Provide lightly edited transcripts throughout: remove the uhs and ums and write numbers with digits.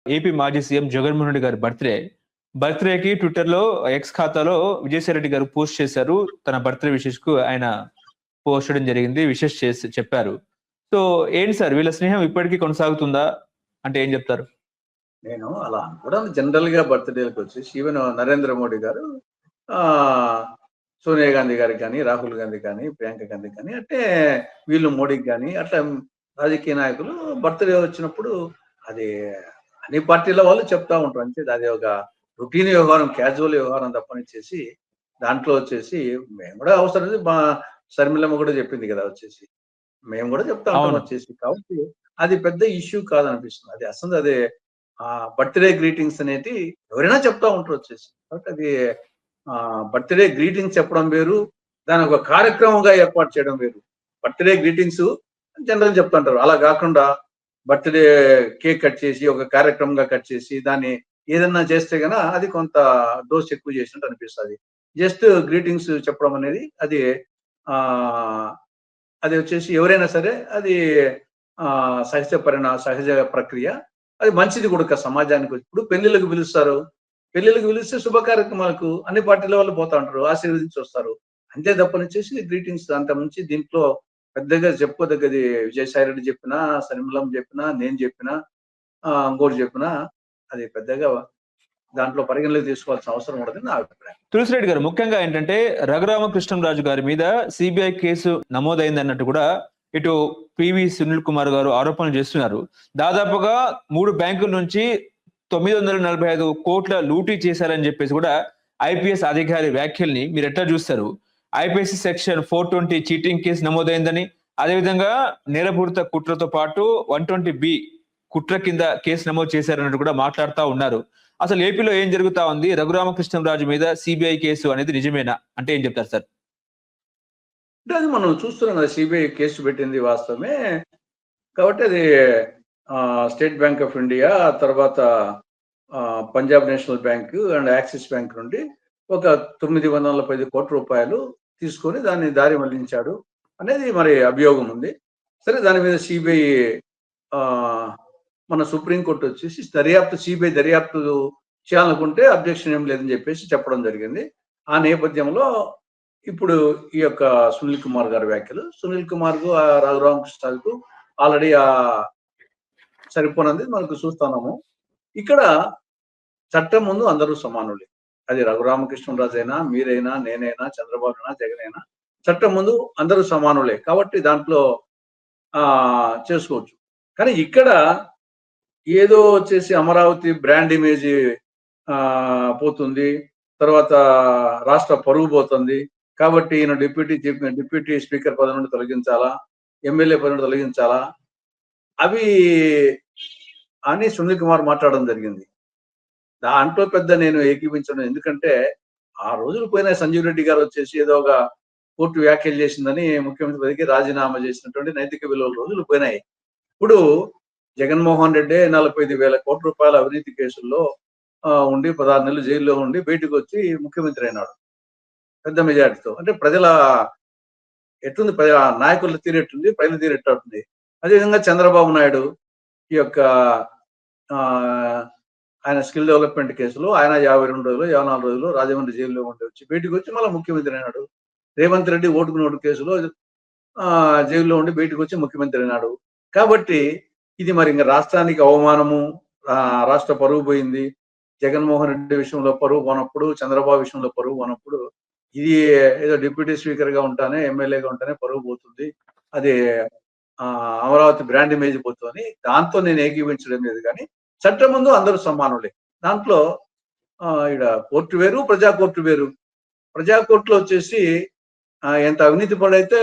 AP మాజీ CM Jaganmohan Reddy గారి బర్త్డేకి ట్విట్టర్‌లో ఎక్స్ ఖాతాలో విజయసాయి రెడ్డి గారు పోస్ట్ చేశారు. తన బర్త్‌డే విషెస్‌కు ఆయన పోస్ట్ చేయడం జరిగింది. విషెస్ చేసి చెప్పారు. సో, ఏంటి సార్ వీళ్ళ స్నేహం ఇప్పటికీ కొనసాగుతుందా? అంటే ఏం చెప్తారు? నేను అలా అనుకోవడం జనరల్‌గా బర్త్‌డే‌లకి వచ్చేసి ఈవెన్ నరేంద్ర మోడీ గారు ఆహ్, సోనియా గాంధీ గారికి గాని, రాహుల్ గాంధీ గాని, ప్రియాంక గాంధీ గాని అంటే వీళ్ళు మోడీకి గాని అట్లా రాజకీయ నాయకులు బర్త్‌డే వచ్చినప్పుడు అది అన్ని పార్టీల వాళ్ళు చెప్తా ఉంటారు. అంతే అది ఒక రొటీన్ వ్యవహారం, క్యాజువల్ వ్యవహారం తప్పనిచ్చేసి దాంట్లో వచ్చేసి మేము కూడా అవసరం షర్మిలమ్మ కూడా చెప్పింది కదా వచ్చేసి. మేము కూడా చెప్తా ఉంటాం అవును. వచ్చేసి. కాబట్టి అది పెద్ద ఇష్యూ కాదనిపిస్తుంది. అది అసలు అదే బర్త్‌డే గ్రీటింగ్స్ అనేటి ఎవరైనా చెప్తా ఉంటారు వచ్చేసి. కాబట్టి అది బర్త్‌డే గ్రీటింగ్స్ చెప్పడం వేరు. దాన్ని ఒక కార్యక్రమంగా ఏర్పాటు చేయడం వేరు. బర్త్‌డే గ్రీటింగ్స్ జనరల్ చెప్తుంటారు. అలా కాకుండా బర్త్‌డే కేక్ కట్ చేసి ఒక కార్యక్రమంగా కట్ చేసి దాన్ని ఏదన్నా చేస్తే గన అది కొంత డోస్ ఎక్కువ చేసినట్టు అనిపిస్తది. జస్ట్ గ్రీటింగ్స్ చెప్పడం అనేది అది ఆహ్, అది వచ్చేసి ఎవరైనా సరే అది సహజ ప్రక్రియ. అది మంచిది కూడా సమాజానికి. ఇప్పుడు పెళ్ళిళ్ళకి పిలుస్తారు. పెళ్ళిళ్ళకి పిలిస్తే శుభ కార్యక్రమాలకు అన్ని పార్టీల వాళ్ళు పోతా ఉంటారు. ఆశీర్వదించి వస్తారు. అంతే తప్పనిచ్చేసి గ్రీటింగ్స్ అంతకుమించి దీంట్లో పెద్దగా చెప్పుకోదగ్గది విజయసాయి రెడ్డి చెప్పినా, షర్మిలమ్మ చెప్పినా, నేను చెప్పినా, ఇంకోటి చెప్పినా అది పెద్దగా దాంట్లో పరిగణలోకి తీసుకోవాల్సిన అవసరం ఉండదని నా అభిప్రాయం. తులసిరెడ్డి గారు ముఖ్యంగా ఏంటంటే రఘురామకృష్ణంరాజు గారి మీద సిబిఐ కేసు నమోదైందన్నట్టు కూడా ఇటు పివి సునీల్ కుమార్ గారు ఆరోపణలు చేస్తున్నారు. దాదాపుగా 3 బ్యాంకుల నుంచి 945 కోట్ల లూటీ చేశారని చెప్పేసి కూడా ఐపీఎస్ అధికారి వ్యాఖ్యల్ని మీరు ఎట్లా చూస్తారు? ఐపీసీ సెక్షన్ 420 చీటింగ్ కేసు నమోదైందని, అదేవిధంగా నేరపూరిత కుట్రతో పాటు 120B కుట్ర కింద కేసు నమోదు చేశారన్నట్టు కూడా మాట్లాడుతూ ఉన్నారు. అసలు ఏపీలో ఏం జరుగుతా ఉంది? రఘురామకృష్ణంరాజు మీద సిబిఐ కేసు అనేది నిజమేనా? అంటే ఏం చెప్తారు సార్? అంటే అది మనం చూస్తున్నాం కదా! సిబిఐ కేసు పెట్టింది వాస్తవమే. కాబట్టి అది స్టేట్ బ్యాంక్ ఆఫ్ ఇండియా తర్వాత Punjab national bank and axis bank నుండి ఒక 910 కోట్ల రూపాయలు తీసుకొని దాన్ని దారి మళ్లించాడు అనేది మరి అభియోగం ఉంది. సరే దాని మీద సిబిఐ మన సుప్రీం కోర్ట్ వచ్చేసి సిబిఐ దర్యాప్తు చేయాలనుకుంటే అబ్జెక్షన్ ఏం లేదని చెప్పేసి చెప్పడం జరిగింది. ఆ నేపథ్యంలో ఇప్పుడు ఈ యొక్క సునీల్ కుమార్ గారి వ్యాఖ్యలు, సునీల్ కుమార్‌కు రఘురామకృష్ణరాజుకు ఆల్రెడీ సరిపోనంది మనకు చూస్తున్నాము. ఇక్కడ చట్టం ముందు అందరూ సమానులే. అది రఘురామకృష్ణరాజు అయినా, మీరైనా, నేనైనా, చంద్రబాబు అయినా, జగన్ అయినా చట్టం ముందు అందరూ సమానులే. కాబట్టి దాంట్లో చేసుకోవచ్చు. కానీ ఇక్కడ ఏదో వచ్చేసి అమరావతి బ్రాండ్ ఇమేజ్ పోతుంది. తర్వాత రాష్ట్ర పరువు పోతుంది. కాబట్టి ఈయన డిప్యూటీ స్పీకర్ పదవి నుండి తొలగించాలా? ఎమ్మెల్యే పదవి నుండి తొలగించాలా? అవి అని సునీల్ కుమార్ మాట్లాడడం జరిగింది. దాంట్లో పెద్ద నేను ఏకీభవించను. ఎందుకంటే ఆ రోజులు పోయినాయి. సంజీవ్ రెడ్డి గారు వచ్చేసి ఏదో ఒక కోర్టు వ్యాఖ్యలు చేసిందని ముఖ్యమంత్రి పదవికి రాజీనామా చేసినటువంటి నైతిక విలువల రోజులు పోయినాయి. ఇప్పుడు జగన్మోహన్ రెడ్డి 45,000 కోట్ల రూపాయల అవినీతి కేసుల్లో ఉండి 16 నెలలు జైల్లో ఉండి బయటకు వచ్చి ముఖ్యమంత్రి అయినాడు. పెద్ద మెజారిటీతో. అంటే ప్రజల ఎట్లుంది నాయకుల తీరెట్టుంది, ప్రజల తీరెట్టుంది. అదేవిధంగా చంద్రబాబు నాయుడు ఈ యొక్క ఆయన స్కిల్ డెవలప్మెంట్ కేసులో ఆయన 52 రోజులు, 54 రోజులు రాజమండ్రి జైల్లో ఉండి వచ్చి బయటకు వచ్చి మళ్ళీ ముఖ్యమంత్రి అయినాడు. రేవంత్ రెడ్డి ఓటుకు నోటు కేసులో జైల్లో ఉండి బయటకు వచ్చి ముఖ్యమంత్రి అయినాడు. కాబట్టి ఇది మరి ఇంకా రాష్ట్రానికి అవమానము, రాష్ట్ర పరువు పోయింది. జగన్మోహన్ రెడ్డి విషయంలో పరువు పోనప్పుడు, చంద్రబాబు విషయంలో పరువు పోనప్పుడు ఇది ఏదో డిప్యూటీ స్పీకర్ గా ఉంటానే, ఎమ్మెల్యేగా ఉంటానే పరువు పోతుంది. అది అమరావతి బ్రాండ్ ఇమేజ్ పోతుంది. దాంతో నేను ఏకీభవించడం లేదు కానీ చట్టం ముందు అందరూ సమానులే. దాంట్లో ఈడ కోర్టు వేరు, ప్రజా కోర్టు వేరు. ప్రజా కోర్టులో వచ్చేసి ఎంత అవినీతి పడైతే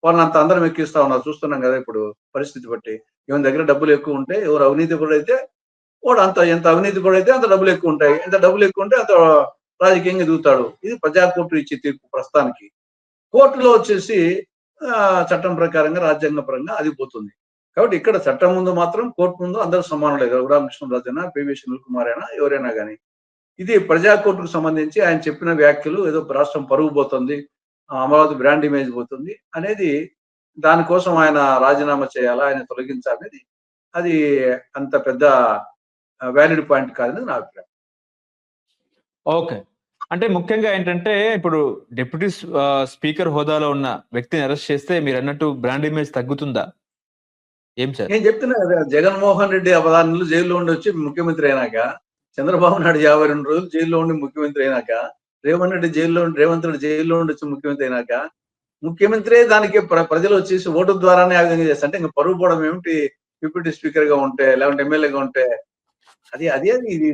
వాళ్ళంత అందరం ఎక్కిస్తా ఉన్నారు. చూస్తున్నాం కదా ఇప్పుడు పరిస్థితి బట్టి. ఎవరి దగ్గర డబ్బులు ఎక్కువ ఉంటే, ఎవరు అవినీతి పడైతే వాడు ఎంత అవినీతి పడైతే అంత డబ్బులు ఎక్కువ ఉంటాయి. ఎంత డబ్బులు ఎక్కువ ఉంటే అంత రాజకీయంగా ఎదుగుతాడు. ఇది ప్రజా కోర్టు ఇచ్చే తీర్పు ప్రస్తుతానికి. కోర్టులో వచ్చేసి చట్టం ప్రకారంగా, రాజ్యాంగ పరంగా అది పోతుంది. కాబట్టి ఇక్కడ చట్టం ముందు మాత్రం కోర్టు ముందు అందరూ సమానులే. రఘురామకృష్ణరాజు అయినా, పివి సునీల్ కుమార్ అయినా, ఎవరైనా కానీ. ఇది ప్రజా కోర్టుకు సంబంధించి ఆయన చెప్పిన వ్యాఖ్యలు ఏదో రాష్ట్రం పరుగు పోతుంది, అమరావతి బ్రాండ్ ఇమేజ్ పోతుంది అనేది దానికోసం ఆయన రాజీనామా చేయాలా, ఆయన తొలగించాలనేది అది అంత పెద్ద వ్యాలిడ్ పాయింట్ కాదని నా అభిప్రాయం. ఓకే. అంటే ముఖ్యంగా ఏంటంటే ఇప్పుడు డిప్యూటీ స్పీకర్ హోదాలో ఉన్న వ్యక్తిని అరెస్ట్ చేస్తే మీరన్నట్టు బ్రాండ్ ఇమేజ్ తగ్గుతుందా? ఏం సార్? నేను చెప్తున్నా కదా, జగన్మోహన్ రెడ్డి 16 నెలలు జైల్లో ఉండి వచ్చి ముఖ్యమంత్రి అయినాక, చంద్రబాబు నాయుడు 52 రోజులు జైల్లో ఉండి ముఖ్యమంత్రి అయినాక, రేవంత్ రెడ్డి జైల్లో ఉండి వచ్చి ముఖ్యమంత్రి అయినాక, ముఖ్యమంత్రి దానికి ప్రజలు వచ్చేసి ఓటు ద్వారానే ఆ విధంగా చేస్తారు. అంటే ఇంకా పరువు పోవడం ఏమిటి? డిప్యూటీ స్పీకర్ గా ఉంటే, లేకుంటే ఎమ్మెల్యేగా ఉంటే ఇది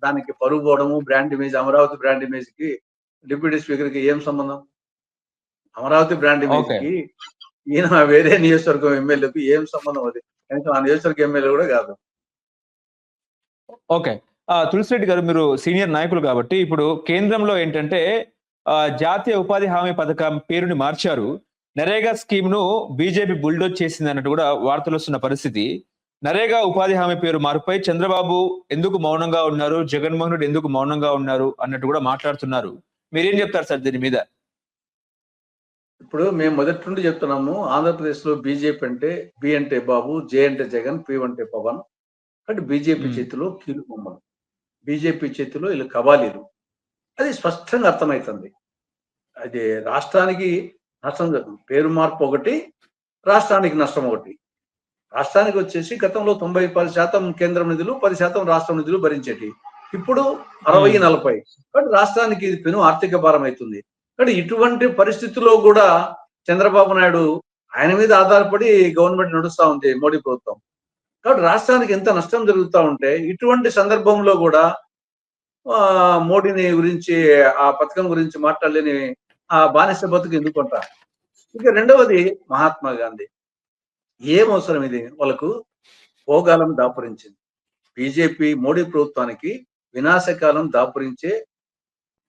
దానికి పరువు పోవడము, brand image, Amaravati brand image కి డిప్యూటీ స్పీకర్ కి ఏం సంబంధం? Amaravati brand image okay. కి ఈయన వేరే నియోజకవర్గం ఎమ్మెల్యేకి ఏం సంబంధం? అది కనీసం ఆ నియోజకవర్గ ఎమ్మెల్యే కూడా కాదు. ఓకే. తులసిరెడ్డి గారు, మీరు సీనియర్ నాయకులు కాబట్టి ఇప్పుడు కేంద్రంలో ఏంటంటే జాతీయ ఉపాధి హామీ పథకం పేరుని మార్చారు. నరేగా స్కీమ్‌ను బీజేపీ బుల్డోజ్ చేసిందన్నట్టు కూడా వార్తలొస్తున్న పరిస్థితి. నరేగా ఉపాధి హామీ పేరు మార్పుపై చంద్రబాబు ఎందుకు మౌనంగా ఉన్నారు? జగన్మోహన్ రెడ్డి ఎందుకు మౌనంగా ఉన్నారు? అన్నట్టు కూడా మాట్లాడుతున్నారు. మీరేం చెప్తారు సార్ దీని మీద? ఇప్పుడు మేము మొదటి నుండి చెప్తున్నాము, ఆంధ్రప్రదేశ్ లో బీజేపీ అంటే బి అంటే బాబు, జే అంటే జగన్, పి అంటే పవన్. అంటే బీజేపీ చేతిలో కీలు బొమ్మలు, బీజేపీ చేతిలో వీళ్ళు కవాలీలు. అది స్పష్టంగా అర్థమవుతుంది. అది రాష్ట్రానికి నష్టం జరుగుతుంది. పేరు మార్పు ఒకటి, రాష్ట్రానికి నష్టం ఒకటి. రాష్ట్రానికి వచ్చేసి గతంలో 90% కేంద్రం నిధులు, 10% రాష్ట్రం నిధులు భరించేటి. ఇప్పుడు 60-40. కాబట్టి రాష్ట్రానికి ఇది పెను ఆర్థిక భారం అవుతుంది. కానీ ఇటువంటి పరిస్థితుల్లో కూడా చంద్రబాబు నాయుడు ఆయన మీద ఆధారపడి గవర్నమెంట్ నడుస్తా ఉంది, మోడీ ప్రభుత్వం. కాబట్టి రాష్ట్రానికి ఎంత నష్టం జరుగుతూ ఉంటే ఇటువంటి సందర్భంలో కూడా మోడీని గురించి, ఆ పథకం గురించి మాట్లాడలేని ఆ బానిస బతుకు ఎందుకుంటారు? ఇక రెండవది మహాత్మా గాంధీ. ఏం అవసరం ఇది? వాళ్ళకు భోగాలం దాపురించింది. బీజేపీ మోడీ ప్రభుత్వానికి వినాశకాలం దాపురించే,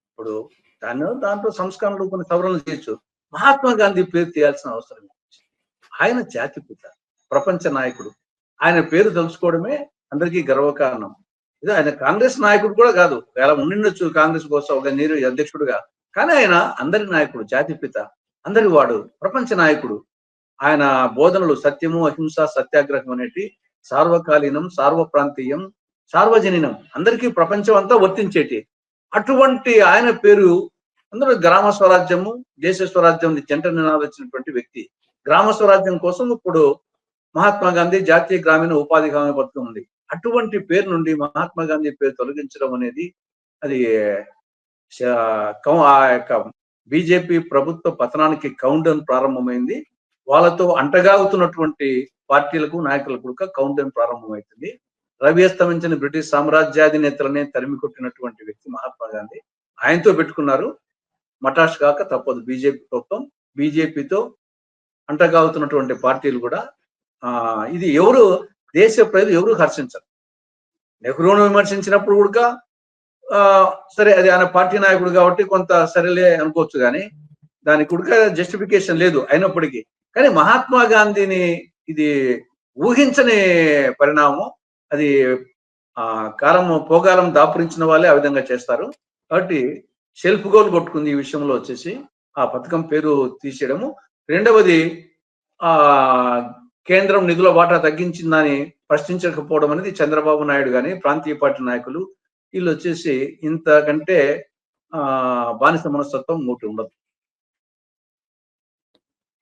ఇప్పుడు దాంట్లో సంస్కరణలు కొన్ని సవరణలు చేయొచ్చు. మహాత్మా గాంధీ పేరు తీయాల్సిన అవసరం లేదు. ఆయన జాతిపిత, ప్రపంచ నాయకుడు. ఆయన పేరు తెలుసుకోవడమే అందరికీ గర్వకారణం. ఇది ఆయన కాంగ్రెస్ నాయకుడు కూడా కాదు, అలా ఉండిండొచ్చు కాంగ్రెస్ కోసం ఒక అధ్యక్షుడుగా. కానీ ఆయన అందరి నాయకుడు, జాతిపిత, అందరి వాడు, ప్రపంచ నాయకుడు. ఆయన బోధనలు సత్యము, అహింస, సత్యాగ్రహం అనేటి సార్వకాలీనం, సార్వప్రాంతీయం, సార్వజనీనం, అందరికీ ప్రపంచం అంతా వర్తించేటి. అటువంటి ఆయన పేరు అందరూ గ్రామ స్వరాజ్యము, దేశ స్వరాజ్యం జంట నినాదించినటువంటి వ్యక్తి. గ్రామ స్వరాజ్యం కోసం ఇప్పుడు మహాత్మా గాంధీ జాతీయ గ్రామీణ ఉపాధి హామీ పథకం ఉంది. అటువంటి పేరు నుండి మహాత్మా గాంధీ పేరు తొలగించడం అనేది అది ఆ యొక్క బీజేపీ ప్రభుత్వ పతనానికి కౌంట్ డౌన్ ప్రారంభమైంది. వాళ్ళతో అంటగాగుతున్నటువంటి పార్టీలకు, నాయకులకు కూడా కౌంట్ డౌన్ ప్రారంభమవుతుంది. రవి అస్తమించిన బ్రిటిష్ సామ్రాజ్యాధినేతలనే తరిమి కొట్టినటువంటి వ్యక్తి మహాత్మా గాంధీ. ఆయనతో పెట్టుకున్నారు. మటాష్ కాక తప్పదు బీజేపీ ప్రభుత్వం. బీజేపీతో అంటగాగుతున్నటువంటి పార్టీలు కూడా ఇది ఎవరు, దేశ ప్రజలు ఎవరు హర్షించరు. నెహ్రూను విమర్శించినప్పుడు కూడా సరే, అది ఆయన పార్టీ నాయకుడు కాబట్టి కొంత సరేలే అనుకోవచ్చు, కానీ దానికి కూడా జస్టిఫికేషన్ లేదు అయినప్పటికీ. కానీ మహాత్మా గాంధీని ఇది ఊహించని పరిణామం. అది పోగాలం దాపురించిన వాళ్ళే ఆ విధంగా చేస్తారు. కాబట్టి సెల్ఫ్ గోల్ కొట్టుకుంది ఈ విషయంలో వచ్చేసి ఆ పథకం పేరు తీసేయడము. రెండవది కేంద్రం నిధుల వాటా తగ్గించిందని ప్రశ్నించకపోవడం అనేది చంద్రబాబు నాయుడు కానీ ప్రాంతీయ పార్టీ నాయకులు వీళ్ళు వచ్చేసి ఇంతకంటే బానిస మనస్తత్వం మూటి ఉండదు.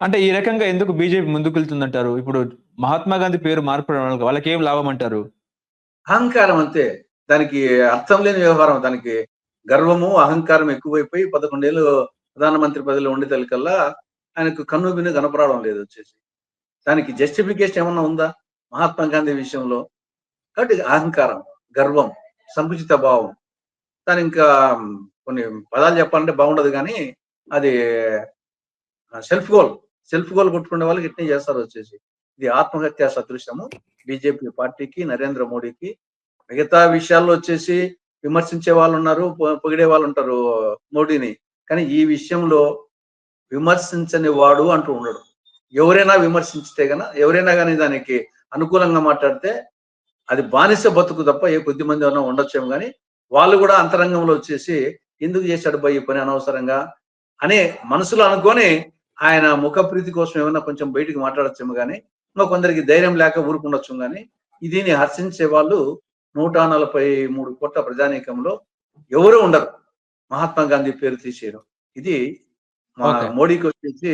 అంటే ఈ రకంగా ఎందుకు బీజేపీ ముందుకు వెళ్తుందంటారు? ఇప్పుడు మహాత్మా గాంధీ పేరు మార్పడం వాళ్ళకి ఏం లాభం అంటారు? అహంకారం అంతే, దానికి అర్థం లేని వ్యవహారం. దానికి గర్వము, అహంకారం ఎక్కువైపోయి 11 ఏళ్ళు ప్రధానమంత్రి పదవిలో ఉండేతలకల్లా ఆయనకు కన్ను బిన్ను కనపడడం లేదు వచ్చేసి. దానికి జస్టిఫికేషన్ ఏమన్నా ఉందా మహాత్మా గాంధీ విషయంలో? కాబట్టి అహంకారం, గర్వం, సంకుచిత భావం. దాని ఇంకా కొన్ని పదాలు చెప్పాలంటే బాగుండదు, కానీ అది సెల్ఫ్ గోల్ కొట్టుకునే వాళ్ళకి ఇట్నే చేస్తారు వచ్చేసి. ఇది ఆత్మహత్యా సదృశ్యము బీజేపీ పార్టీకి, నరేంద్ర మోడీకి. మిగతా విషయాల్లో వచ్చేసి విమర్శించే వాళ్ళు ఉన్నారు, పొగిడే వాళ్ళు ఉంటారు మోడీని. కానీ ఈ విషయంలో విమర్శించని వాడు అంటూ ఉండడు. ఎవరైనా విమర్శించితే గన, ఎవరైనా కానీ దానికి అనుకూలంగా మాట్లాడితే అది బానిస బతుకు తప్ప ఏ కొద్ది మంది ఏమైనా ఉండొచ్చేమో, కానీ వాళ్ళు కూడా అంతరంగంలో వచ్చేసి ఎందుకు చేశాడు ఈ పని అనవసరంగా అనే మనసులో అనుకొని ఆయన ముఖ ప్రీతి కోసం ఏమైనా కొంచెం బయటికి మాట్లాడచ్చేమో, కానీ ఇంకా కొందరికి ధైర్యం లేక ఊరుకుండొచ్చు. కానీ దీన్ని హర్షించే వాళ్ళు 143 కోట్ల ప్రజానీకంలో ఎవరు ఉండరు మహాత్మా గాంధీ పేరు తీసేయడం. ఇది మా ఓకే. మోడీకి వచ్చేసి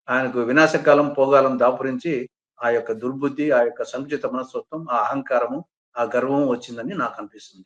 ఆయనకు వినాశకాలం పోగాలం దాపురించి ఆ యొక్క దుర్బుద్ధి, ఆ యొక్క సంకుచిత మనస్తత్వం, ఆ అహంకారము, ఆ గర్వం వచ్చిందని నాకు అనిపిస్తుంది.